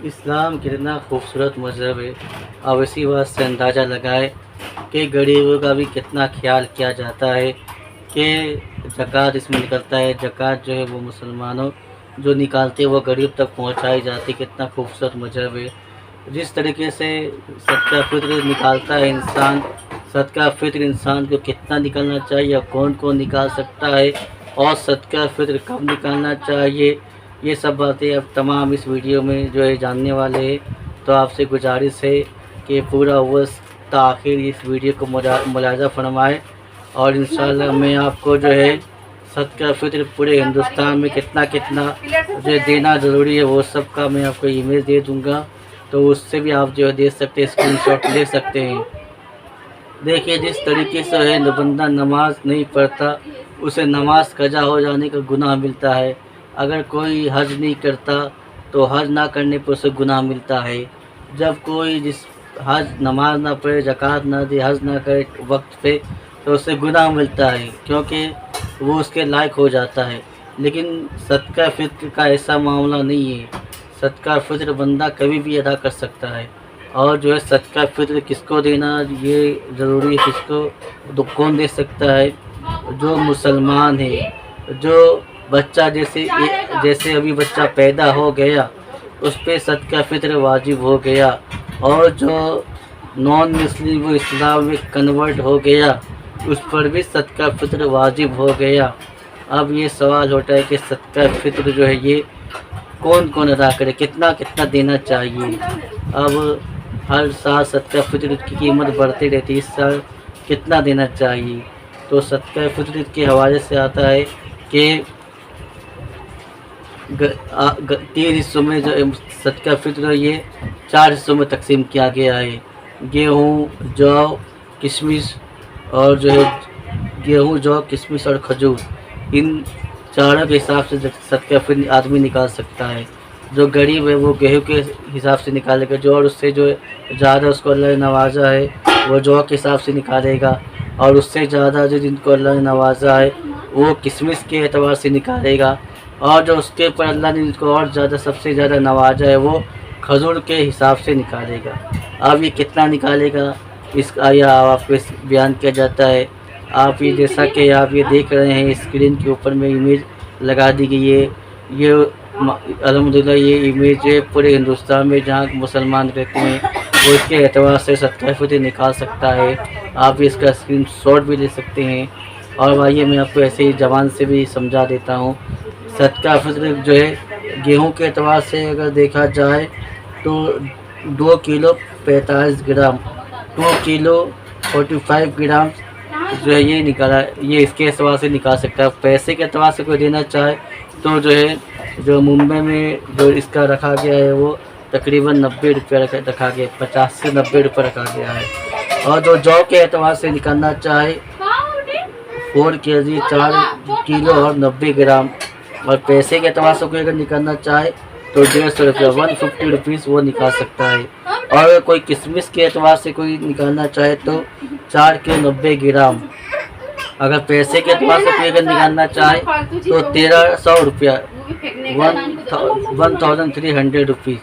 اسلام کتنا خوبصورت مذہب ہے، اور اسی بات سے اندازہ لگائے کہ غریبوں کا بھی کتنا خیال کیا جاتا ہے کہ زکوٰۃ اس میں نکلتا ہے۔ زکوٰۃ جو ہے وہ مسلمانوں جو نکالتے ہیں وہ غریب تک پہنچائی جاتی، کتنا خوبصورت مذہب ہے۔ جس طریقے سے صدقہ فطر نکالتا ہے انسان، صدقہ فطر انسان کو کتنا نکالنا چاہیے، کون کون نکال سکتا ہے، اور صدقہ فطر کب نکالنا چاہیے، یہ سب باتیں اب تمام اس ویڈیو میں جو ہے جاننے والے ہیں۔ تو آپ سے گزارش ہے کہ پورا وقت تاخیر اس ویڈیو کو ملاحظہ فرمائے، اور انشاءاللہ میں آپ کو جو ہے صدقہ فطر پورے ہندوستان میں کتنا جو دینا ضروری ہے وہ سب کا میں آپ کو ای میل دے دوں گا، تو اس سے بھی آپ جو ہے دے سکتے ہیں، اسکرین شاٹ لے سکتے ہیں۔ دیکھیے جس طریقے سے ہے بندہ نماز نہیں پڑھتا اسے نماز قضا ہو جانے کا گناہ ملتا ہے، اگر کوئی حج نہیں کرتا تو حج نہ کرنے پر اسے گناہ ملتا ہے، جب کوئی جس حج نماز نہ پڑھے، زکوٰۃ نہ دے، حج نہ کرے وقت پہ تو اسے گناہ ملتا ہے کیونکہ وہ اس کے لائق ہو جاتا ہے۔ لیکن صدقہ فطر کا ایسا معاملہ نہیں ہے، صدقہ فطر بندہ کبھی بھی ادا کر سکتا ہے، اور جو ہے صدقہ فطر کس کو دینا یہ ضروری ہے، کس کو کون دے سکتا ہے، جو مسلمان ہے، جو بچہ جیسے ابھی بچہ پیدا ہو گیا اس پہ صدقہ فطر واجب ہو گیا، اور جو نان مسلم وہ اسلام میں کنورٹ ہو گیا اس پر بھی صدقہ فطر واجب ہو گیا۔ اب یہ سوال ہوتا ہے کہ صدقہ فطر جو ہے یہ کون کون ادا کرے، کتنا دینا چاہیے۔ اب ہر سال صدقہ فطر کی قیمت بڑھتی رہتی ہے، اس سال کتنا دینا چاہیے، تو صدقہ فطر کے حوالے سے آتا ہے کہ 3 حصوں میں جو صدقہ فطر یہ 4 حصوں میں تقسیم کیا گیا ہے، گیہوں، جو، کشمش، اور جو ہے گیہوں، جو، کشمش اور کھجور، ان چاروں کے حساب سے صدقہ فطر آدمی نکال سکتا ہے۔ جو غریب ہے وہ گیہوں کے حساب سے نکالے گا، جو اور اس سے جو زیادہ اس کو اللہ نے نوازا ہے وہ جو کے حساب سے نکالے گا، اور اس سے زیادہ جو جن کو اللہ نے نوازا ہے وہ کشمش کے اعتبار سے نکالے گا، اور جو اس کے اوپر اللہ نے جن کو اور زیادہ سب سے زیادہ نوازا ہے وہ کھجور کے حساب سے نکالے گا۔ اب یہ کتنا نکالے گا اس کا یا آپ کو بیان کیا جاتا ہے۔ آپ یہ جیسا کہ آپ یہ دیکھ رہے ہیں اسکرین کے اوپر میں امیج لگا دی گئی ہے، یہ الحمدللہ یہ امیج ہے پورے ہندوستان میں جہاں مسلمان رہتے ہیں وہ اس کے اعتبار سے صدقہ فطر نکال سکتا ہے۔ آپ اس کا اسکرین شاٹ بھی لے سکتے ہیں، اور آئیے میں آپ کو ایسے ہی زبان سے بھی سمجھا دیتا ہوں۔ صدقہ فطر جو ہے گیہوں کے اعتبار سے اگر دیکھا جائے تو 2 کلو 45 گرام، 2 کلو 45 گرام جو ہے یہ نکالا، یہ اس کے اعتبار سے نکال سکتا ہے۔ پیسے کے اعتبار سے کوئی دینا چاہے تو جو ہے جو ممبئی میں جو اس کا رکھا گیا ہے وہ تقریباً 90 روپیہ رکھا گیا، 50 سے 90 روپے رکھا گیا ہے، اور جو کے اعتبار سے نکالنا چاہے 4 kg 4 کلو اور 90 گرام، اور پیسے کے اعتبار سے کوئی اگر نکالنا چاہے تو 150 روپیہ 150 روپیز وہ نکال سکتا ہے، اور اگر کوئی کشمش کے اعتبار سے کوئی نکالنا چاہے تو 4 کلو 90 گرام، اگر پیسے کے اعتبار سے کوئی اگر نکالنا چاہے تو 1300 روپیہ 1300 روپیز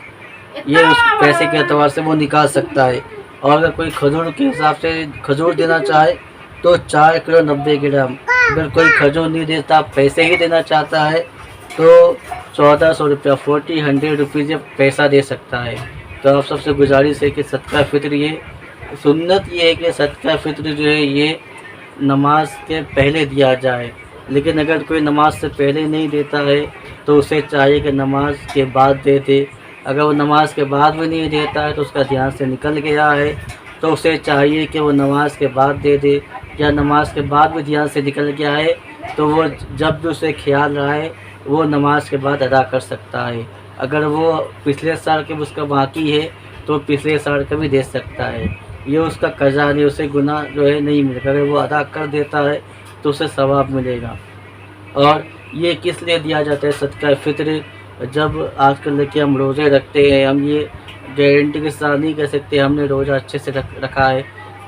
یہ اس پیسے کے اعتبار سے وہ نکال سکتا ہے، اور اگر کوئی کھجور کے حساب سے کھجور دینا چاہے تو 4 کلو 90 گرام، اگر کوئی کھجور نہیں دیتا پیسے ہی دینا چاہتا ہے تو 1400 روپیہ 1400 روپیز پیسہ دے سکتا ہے۔ تو آپ سب سے گزارش ہے کہ صدقہ فطر یہ سنت یہ ہے کہ صدقہ فطر جو ہے یہ نماز کے پہلے دیا جائے، لیکن اگر کوئی نماز سے پہلے نہیں دیتا ہے تو اسے چاہیے کہ نماز کے بعد دے دے، اگر وہ نماز کے بعد بھی نہیں دیتا ہے تو اس کا دھیان سے نکل گیا ہے تو اسے چاہیے کہ وہ نماز کے بعد دے دے، یا نماز کے بعد بھی دھیان سے نکل گیا ہے تو وہ جب بھی اسے خیال رہا ہے وہ نماز کے بعد ادا کر سکتا ہے، اگر وہ پچھلے سال کے اس کا باقی ہے تو پچھلے سال کا بھی دے سکتا ہے، یہ اس کا قضا نہیں، اسے گناہ جو ہے نہیں ملے گا، اگر وہ ادا کر دیتا ہے تو اسے ثواب ملے گا۔ اور یہ کس لیے دیا جاتا ہے صدقہ فطر؟ جب آج کل دیکھیے ہم روزے رکھتے ہیں، ہم یہ گارنٹی کے ساتھ نہیں کہہ سکتے ہم نے روزہ اچھے سے رکھا ہے،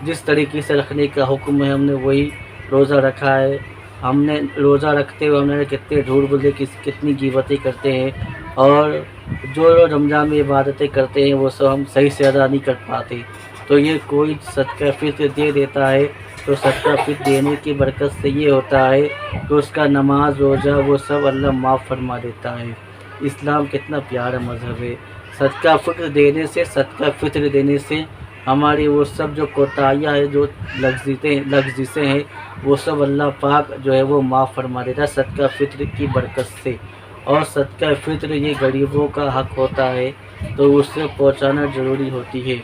جس طریقے سے رکھنے کا حکم ہے ہم نے وہی روزہ رکھا ہے۔ ہم نے روزہ رکھتے ہوئے ہم نے کتنے جھوٹ بولے، کتنی غیبتیں کرتے ہیں، اور جو لوگ رمضان میں عبادتیں کرتے ہیں وہ سب ہم صحیح سے ادا نہیں کر پاتے، تو یہ کوئی صدقہ فطر دے دیتا ہے تو صدقہ فطر دینے کی برکت سے یہ ہوتا ہے کہ اس کا نماز روزہ وہ سب اللہ معاف فرما دیتا ہے۔ اسلام کتنا پیارا مذہب ہے۔ صدقہ فطر دینے سے، صدقہ فطر دینے سے ہماری وہ سب جو کوتاہیاں ہیں، جو لغزشیں ہیں، وہ سب اللہ پاک جو ہے وہ معاف فرما دیتا ہے صدقہ فطر کی برکت سے۔ اور صدقہ فطر یہ غریبوں کا حق ہوتا ہے تو اس سے پہنچانا ضروری ہوتی ہے۔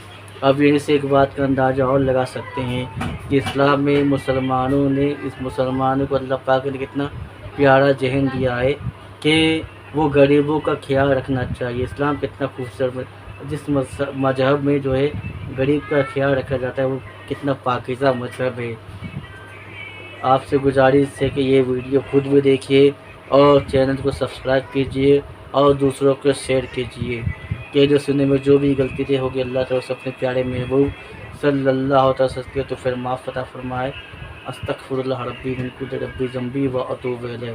اب یہیں سے ایک بات کا اندازہ اور لگا سکتے ہیں کہ اسلام میں مسلمانوں نے، اس مسلمانوں کو اللہ پاک نے کتنا پیارا ذہن دیا ہے کہ وہ غریبوں کا خیال رکھنا چاہیے۔ اسلام کتنا خوبصورت ہے، جس مذہب میں جو ہے غریب کا خیال رکھا جاتا ہے وہ کتنا پاکیزہ مذہب ہے۔ آپ سے گزارش ہے کہ یہ ویڈیو خود بھی دیکھیے اور چینل کو سبسکرائب کیجیے اور دوسروں کو شیئر کیجیے کہ جو سننے میں جو بھی غلطی ہوگی اللہ تعالیٰ سے اپنے پیارے محبوب صلی اللہ تعالیٰ وسلم تو پھر معاف عطا فرمائے۔ استغفر اللہ ربی من کل ربی ذنبی و اتوب الیہ۔